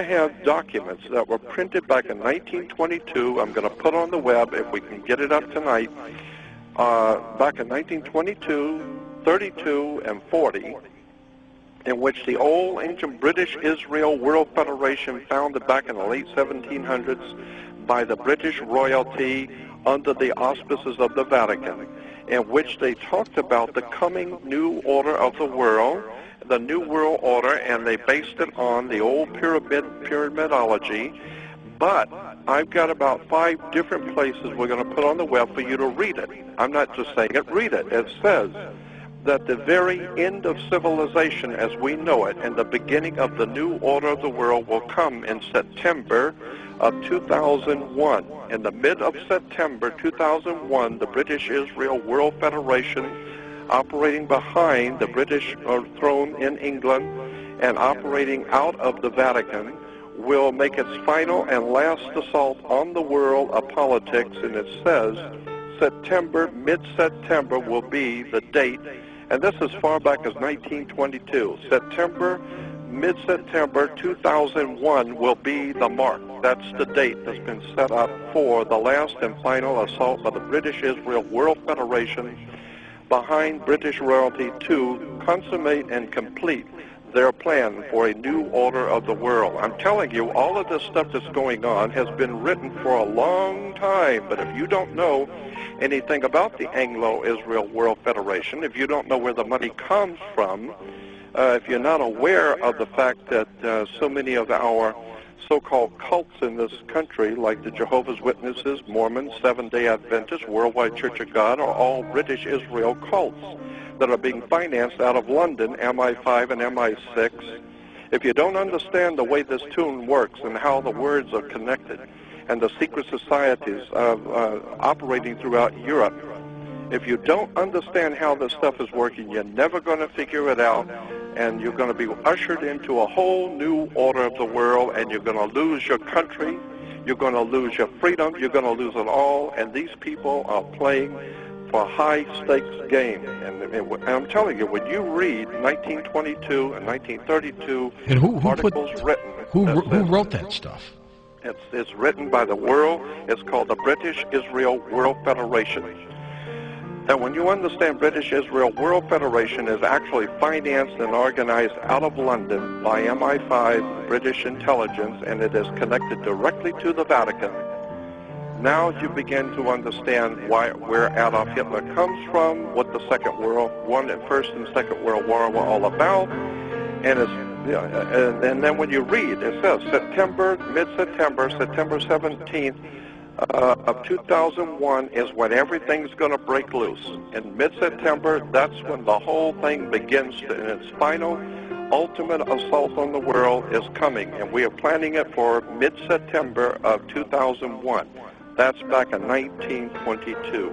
I have documents that were printed back in 1922. I'm going to put on the web if we can get it up tonight. Back in 1922, 32, and 40, in which the old ancient British Israel World Federation, founded back in the late 1700s by the British royalty under the auspices of the Vatican, in which they talked about the coming new order of the world, the New World Order, and they based it on the old pyramidology. But I've got about 5 different places we're going to put on the web for you to read it. I'm not just saying it, read it. It says that the very end of civilization as we know it and the beginning of the new order of the world will come in September of 2001. In the mid of September 2001, the British Israel World Federation, operating behind the British throne in England and operating out of the Vatican, will make its final and last assault on the world of politics, and it says September, mid-September will be the date, and this is far back as 1922. September, mid-September 2001 will be the mark. That's the date that's been set up for the last and final assault by the British Israel World Federation behind British royalty to consummate and complete their plan for a new order of the world. I'm telling you, all of this stuff that's going on has been written for a long time, but if you don't know anything about the Anglo-Israel World Federation, if you don't know where the money comes from, if you're not aware of the fact that so many of our so-called cults in this country, like the Jehovah's Witnesses, Mormons, Seventh-day Adventists, Worldwide Church of God, are all British Israel cults that are being financed out of London, MI5 and MI6. If you don't understand the way this tune works and how the words are connected and the secret societies operating throughout Europe, if you don't understand how this stuff is working, you're never going to figure it out, and you're going to be ushered into a whole new order of the world, and you're going to lose your country, you're going to lose your freedom, you're going to lose it all, and these people are playing for a high-stakes game. And I'm telling you, when you read 1922 and 1932 and articles written... Who wrote that stuff? It's written by the world. It's called the British Israel World Federation. And when you understand British Israel World Federation is actually financed and organized out of London by MI5, British intelligence, and it is connected directly to the Vatican, now you begin to understand where Adolf Hitler comes from, what the First and Second World War were all about, and then when you read, it says September, mid-September, September 17th of 2001 is when everything's going to break loose. In mid-September, that's when the whole thing begins in its final, ultimate assault on the world is coming, and we are planning it for mid-September of 2001. That's back in 1922.